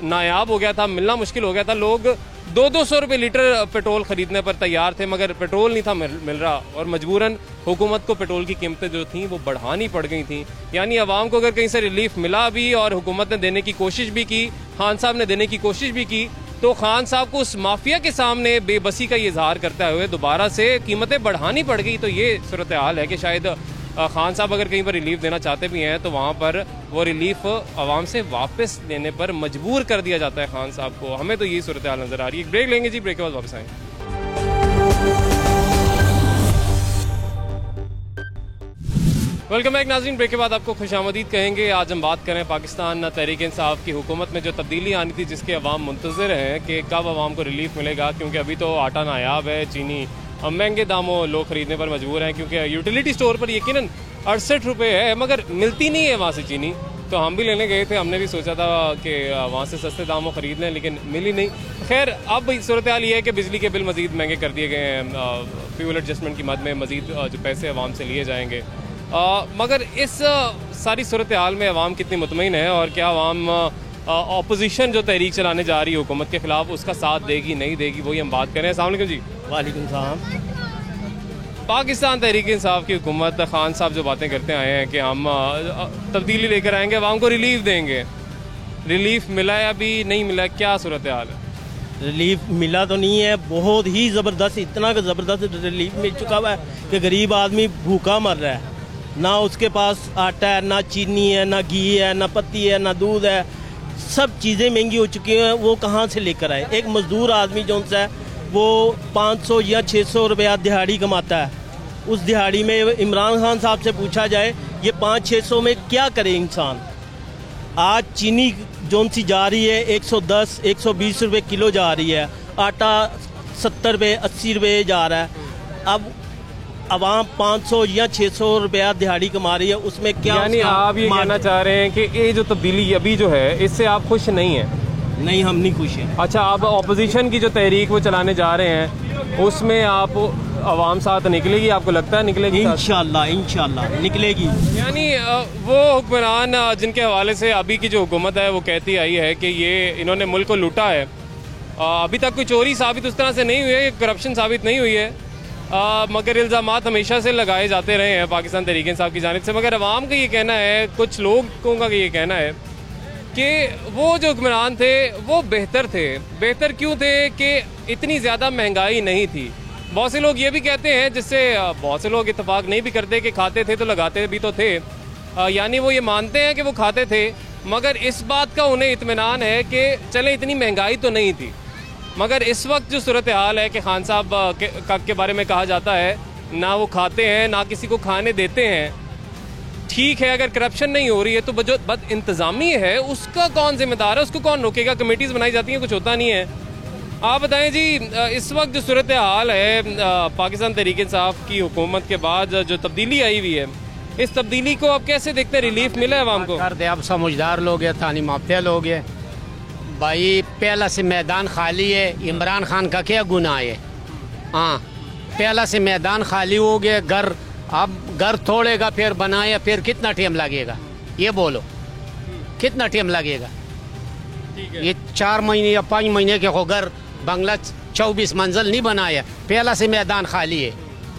[SPEAKER 1] नायाब हो गया था, मिलना मुश्किल हो गया था, लोग 200 रुपये लीटर पेट्रोल खरीदने पर तैयार थे, मगर पेट्रोल नहीं था मिल रहा, और मजबूरन हुकूमत को पेट्रोल की कीमतें जो थी वो बढ़ानी पड़ गई थी। यानी अवाम को अगर कहीं से रिलीफ मिला भी और हुकूमत ने देने की कोशिश भी की, खान साहब ने देने की कोशिश भी की, तो खान साहब को उस माफिया के सामने बेबसी का ये इजहार करते हुए दोबारा से कीमतें बढ़ानी पड़ गई। तो ये सूरत हाल है कि शायद खान साहब अगर कहीं पर रिलीफ देना चाहते भी हैं तो वहाँ पर वो रिलीफ आवाम से वापस लेने पर मजबूर कर दिया जाता है खान साहब को। हमें तो यही सूरत हाल नज़र आ रही है। ब्रेक लेंगे जी, ब्रेक के बाद वापस आएंगे। वेलकम बैक नाज़रीन, ब्रेक के बाद आपको खुशामदीद कहेंगे। आज हम बात करें पाकिस्तान तहरीक इंसाफ की हुकूमत में जो तब्दीली आनी थी, जिसके अवाम मुंतज़िर हैं कि कब अवाम को रिलीफ मिलेगा, क्योंकि अभी तो आटा नायाब है, चीनी महंगे दामों लोग ख़रीदने पर मजबूर हैं, क्योंकि यूटिलिटी स्टोर पर यकीनन 68 रुपये है, मगर मिलती नहीं है वहाँ से चीनी। तो हम भी लेने गए थे, हमने भी सोचा था कि वहाँ से सस्ते दामों ख़रीद लें, लेकिन मिली नहीं। खैर अब सूरत हाल ये है कि बिजली के बिल मज़ीद महंगे कर दिए गए हैं, फ्यूल एडजस्टमेंट की मद में मज़ीद जो पैसे अवाम से लिए जाएंगे। मगर इस सारी सूरत हाल में अवाम कितनी मुतमईन है, और क्या अवाम अपोजिशन जो तहरीक चलाने जा रही है हुकूमत के ख़िलाफ़ उसका साथ देगी नहीं देगी, वही हम बात करें। अस्सलाम वालेकुम जी।
[SPEAKER 17] वालेकुम सलाम।
[SPEAKER 1] पाकिस्तान तहरीक इंसाफ की हुकूमत, खान साहब जो बातें करते आए हैं कि हम तब्दीली लेकर आएंगे, अवाम को रिलीफ देंगे, रिलीफ मिला है अभी नहीं मिला, क्या सूरत हाल है?
[SPEAKER 17] रिलीफ मिला तो नहीं है, बहुत ही ज़बरदस्त, इतना का ज़बरदस्त रिलीफ मिल चुका हुआ है कि गरीब आदमी भूखा मर रहा है। ना उसके पास आटा है, ना चीनी है, ना घी है, ना पत्ती है, ना दूध है, सब चीज़ें महंगी हो चुकी हैं। वो कहाँ से लेकर आए? एक मज़दूर आदमी जो है वो 500 या 600 रुपया दिहाड़ी कमाता है। उस दिहाड़ी में इमरान खान साहब से पूछा जाए ये 500-600 में क्या करे इंसान। आज चीनी जो सी जा रही है 110-120 रुपये किलो जा रही है, आटा 70 रुपये 80 रुपये जा रहा है। अब अवाम 500 या 600 रुपया दिहाड़ी कमा रही है, उसमें क्या?
[SPEAKER 1] यानी आप ये कहना चाह रहे हैं कि ये जो तब्दीली अभी जो है इससे आप खुश नहीं हैं?
[SPEAKER 17] नहीं, हम नहीं खुश हैं।
[SPEAKER 1] अच्छा, आप अपोजिशन की जो तहरीक वो चलाने जा रहे हैं उसमें आप अवाम साथ निकलेगी, आपको लगता है निकलेगी?
[SPEAKER 17] इंशाल्लाह निकलेगी।
[SPEAKER 1] यानी वो हुक्मरान जिनके हवाले से अभी की जो हुकूमत है वो कहती आई है कि ये इन्होंने मुल्क को लूटा है, अभी तक कोई चोरी साबित उस तरह से नहीं हुई है, करप्शन साबित नहीं हुई है, मगर इल्ज़ामात हमेशा से लगाए जाते रहे हैं पाकिस्तान तहरीक इंसाफ की जानिब से। मगर अवाम का ये कहना है, कुछ लोगों का ये कहना है कि वो जो हुक्मरान थे वो बेहतर थे। बेहतर क्यों थे? कि इतनी ज़्यादा महंगाई नहीं थी। बहुत से लोग ये भी कहते हैं, जिससे बहुत से लोग इत्तेफाक नहीं भी करते, कि खाते थे तो लगाते भी तो थे। यानी वो ये मानते हैं कि वो खाते थे, मगर इस बात का उन्हें इत्मीनान है कि चले इतनी महंगाई तो नहीं थी। मगर इस वक्त जो सूरत हाल है कि खान साहब के बारे में कहा जाता है ना वो खाते हैं ना किसी को खाने देते हैं। ठीक है, अगर करप्शन नहीं हो रही है तो जो बद इंतज़ामी है उसका कौन जिम्मेदार है, उसको कौन रोकेगा? कमेटीज़ बनाई जाती हैं, कुछ होता नहीं है। आप बताएं जी, इस वक्त जो सूरत हाल है पाकिस्तान तहरीक इंसाफ की हुकूमत के बाद जो तब्दीली आई हुई है, इस तब्दीली को आप कैसे देखते हैं? रिलीफ मिला है अवाम को?
[SPEAKER 18] कर दे, अब समझदार लोग है, थानी माफिया लोग है भाई। पहला से मैदान खाली है, इमरान खान का क्या गुनाह है? हाँ, पहला से मैदान खाली हो गया, घर अब घर तोड़ेगा फिर बनाया, फिर कितना टाइम लगेगा? ये बोलो, कितना टाइम लगेगा? ये 4 महीने या 5 महीने के हो घर बंगला 24 मंजिल नहीं बनाया, पहला से मैदान खाली है।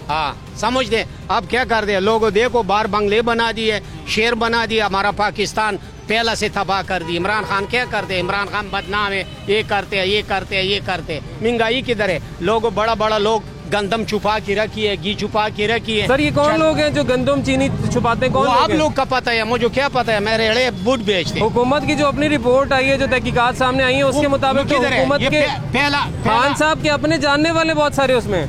[SPEAKER 18] हाँ, समझ दे। अब क्या कर दे लोगों, देखो बाहर बंगले बना दिए, शेर बना दिया, हमारा पाकिस्तान पहला से तबाह कर दी। इमरान खान क्या करते? इमरान खान बदनाम है, ये करते हैं, ये करते हैं, ये करते हैं। महंगाई किधर है? लोग बड़ा बड़ा लोग गंदम छुपा के रखी है, घी छुपा के रखी है।
[SPEAKER 1] सर, ये कौन लोग हैं जो गंदम चीनी छुपाते हैं? कौन लोग?
[SPEAKER 18] आप लोग का पता है, मुझे क्या पता है? मेरे एड़े बुट बेचते।
[SPEAKER 1] हुकूमत की जो अपनी रिपोर्ट आई है, जो तहकीकात सामने आई है, उसके मुताबिक तो हुकूमत के
[SPEAKER 18] पहला
[SPEAKER 1] खान साहब के अपने जानने वाले बहुत सारे उसमें।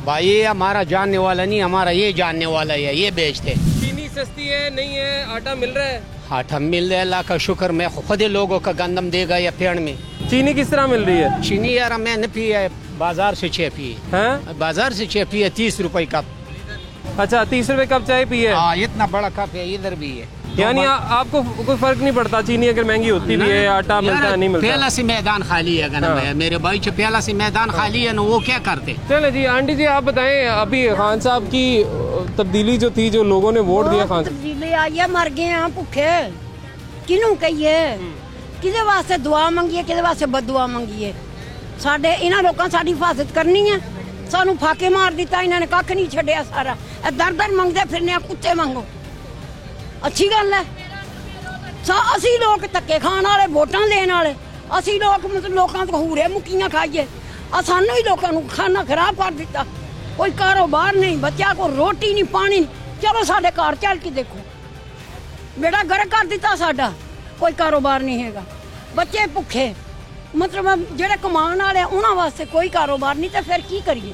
[SPEAKER 18] भाई ये हमारा जानने वाला नहीं, हमारा ये जानने वाला है, ये बेचते।
[SPEAKER 1] चीनी सस्ती है नहीं है? आटा मिल रहा है?
[SPEAKER 18] आटा मिल रहा है, अल्लाह का शुक्र। मैं खुद लोगों का गंदम देगा या पेड़ में।
[SPEAKER 1] चीनी किस तरह मिल रही है?
[SPEAKER 18] चीनी यार मैंने पी है, बाजार से 6 पी है। बाजार से 6 पी है, 30 रुपए कप।
[SPEAKER 1] अच्छा, 30 रुपए कप चाय पी है?
[SPEAKER 18] हाँ, इतना बड़ा कप है, इधर भी है।
[SPEAKER 1] यानी आपको कोई फर्क नहीं पड़ता? चीनी अगर महंगी होती भी है, आटा मिलता है नहीं मिलता?
[SPEAKER 18] पहला से मैदान खाली है ना मेरे भाई, पहला से मैदान खाली है ना, वो क्या करते?
[SPEAKER 1] चले जी, आंटी जी आप बताएं, अभी खान साहब की तब्दीली जो थी, जो लोगों ने वोट दिया खान
[SPEAKER 19] तब्दीली आई है, मर गए हैं भुखे, किनू कहिए? किदे वास्ते दुआ मंगीए, किदे वास्ते बददुआ मंगीए? साडे इन्हां लोकां साडी हिफाजत करनी है, सानू फाके मार दिता, इन्हां ने कख नहीं छड्डिया, सारा दर दर मंगदे फिरने, कुत्ते मंगो। अच्छी गल है? असी लोग धक्के खाण वाले, वोटां देण वाले, ਅਸੀਂ ਲੋਕ ਮਤਲਬ ਲੋਕਾਂ ਤੋਂ ਹੂਰੇ ਮੁੱਕੀਆਂ ਖਾਈਏ ਆ ਸਾਨੂੰ ਹੀ ਲੋਕਾਂ ਨੂੰ ਖਾਣਾ ਖਰਾਬ ਕਰ ਦਿੱਤਾ ਕੋਈ ਕਾਰੋਬਾਰ ਨਹੀਂ ਬੱਚਿਆਂ ਕੋ ਰੋਟੀ ਨਹੀਂ ਪਾਣੀ ਨਹੀਂ ਚਲੋ ਸਾਡੇ ਘਰ ਚੱਲ ਕੇ ਦੇਖੋ ਬੇੜਾ ਗਰਕ ਕਰ ਦਿੱਤਾ ਸਾਡਾ ਕੋਈ ਕਾਰੋਬਾਰ ਨਹੀਂ ਹੈਗਾ ਬੱਚੇ ਭੁੱਖੇ ਮਤਲਬ ਜਿਹੜੇ ਕਮਾਉਣ ਵਾਲੇ ਉਹਨਾਂ ਵਾਸਤੇ ਕੋਈ ਕਾਰੋਬਾਰ ਨਹੀਂ ਤੇ ਫਿਰ ਕੀ ਕਰੀਏ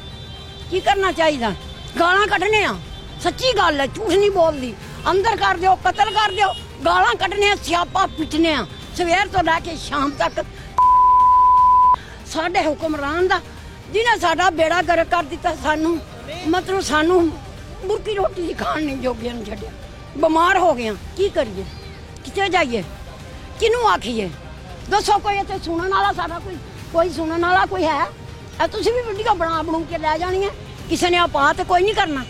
[SPEAKER 19] ਕੀ ਕਰਨਾ ਚਾਹੀਦਾ ਗਾਲਾਂ ਕੱਢਣੇ ਆ ਸੱਚੀ ਗੱਲ ਹੈ ਝੂਠ ਨਹੀਂ ਬੋਲਦੀ ਅੰਦਰ ਕਰ ਦਿਓ ਕਤਲ ਕਰ ਦਿਓ ਗਾਲਾਂ ਕੱਢਣੇ ਆ ਸਿਆਪਾ ਪਿੱਟਣੇ ਆ ਸਵੇਰ ਤੋਂ ਲੈ ਕੇ ਸ਼ਾਮ ਤੱਕ ਸਾਡੇ ਹੁਕਮਰਾਨ ਦਾ ਜਿਹਨੇ ਸਾਡਾ ਬੇੜਾ ਗਰਕ ਕਰ ਦਿੱਤਾ ਸਾਨੂੰ ਮਤਲਬ ਸਾਨੂੰ ਮੁਰਕੀ ਰੋਟੀ ਖਾਣ ਨਹੀਂ ਜੋਗਿਆਂ ਨੂੰ ਛੱਡਿਆ ਬਿਮਾਰ ਹੋ ਗਏ ਕੀ ਕਰੀਏ ਕਿੱਥੇ ਜਾਈਏ ਕਿਹਨੂੰ ਆਖੀਏ ਦੱਸੋ ਕੋਈ ਇੱਥੇ ਸੁਣਨ ਵਾਲਾ ਸਾਡਾ ਕੋਈ ਸੁਣਨ ਵਾਲਾ ਕੋਈ ਹੈ ਇਹ ਤੁਸੀਂ ਵੀ ਵੀਡੀਓ ਬਣਾ ਕੇ ਲੈ ਜਾਣੀ ਹੈ ਕਿਸੇ ਨੇ ਆਪਾ ਤੇ ਕੋਈ ਨਹੀਂ ਕਰਨਾ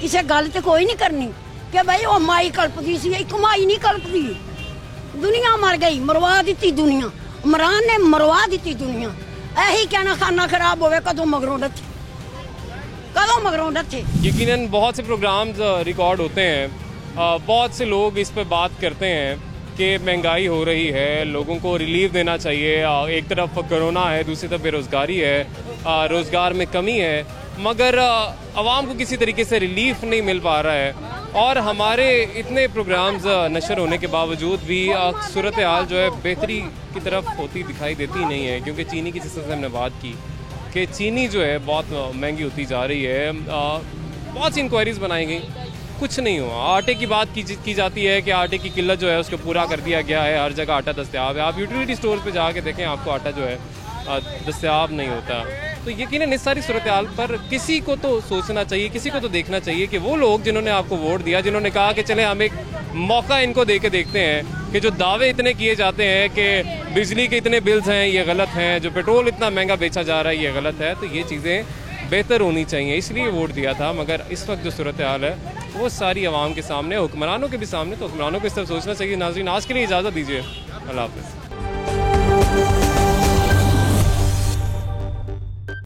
[SPEAKER 19] ਕਿਸੇ ਗੱਲ ਤੇ ਕੋਈ ਨਹੀਂ ਕਰਨੀ ਕਿ ਬਈ ਉਹ ਮਾਈ ਕਲਪਦੀ ਸੀ ਇੱਕ ਮਾਈ ਨਹੀਂ ਕਲਪਦੀ ਦੁਨੀਆ ਮਰ ਗਈ ਮਰਵਾ ਦਿੱਤੀ ਦੁਨੀਆ ਇਮਰਾਨ ने मरवा दी दुनिया यही कहना खाना खराब होवे कदों मगरों डथे
[SPEAKER 1] यकीनन बहुत से प्रोग्राम्स रिकॉर्ड होते हैं बहुत से लोग इस पर बात करते हैं कि महंगाई हो रही है लोगों को रिलीफ देना चाहिए एक तरफ कोरोना है दूसरी तरफ बेरोज़गारी है रोज़गार में कमी है मगर आवाम को किसी तरीके से रिलीफ नहीं मिल पा रहा है और हमारे इतने प्रोग्राम्स नशर होने के बावजूद भी सूरत हाल जो है बेहतरी की तरफ होती दिखाई देती नहीं है क्योंकि चीनी की सिलसिले में हमने बात की कि चीनी जो है बहुत महंगी होती जा रही है बहुत सी इंक्वायरीज़ बनाई गई कुछ नहीं हुआ आटे की बात की जाती है कि आटे की किल्लत जो है उसको पूरा कर दिया गया है हर जगह आटा दस्तयाब है आप यूटिलिटी स्टोर पे जाके देखें आपको आटा जो है दस्तयाब नहीं होता तो यकीनन इस सारी सूरत हाल पर किसी को तो सोचना चाहिए किसी को तो देखना चाहिए कि वो लोग जिन्होंने आपको वोट दिया जिन्होंने कहा कि चले हम एक मौका इनको दे के देखते हैं कि जो दावे इतने किए जाते हैं कि बिजली के इतने बिल्स हैं ये गलत हैं जो पेट्रोल इतना महंगा बेचा जा रहा है ये गलत है तो ये चीज़ें बेहतर होनी चाहिए इसलिए वोट दिया था मगर इस वक्त जो सूरत हाल है वो सारी आवाम के सामने हुक्मरानों के भी सामने तो हुक्मरानों को इस तरफ सोचना चाहिए नाज़रीन आज के लिए इजाज़त दीजिए अल्लाह हाफ़िज़।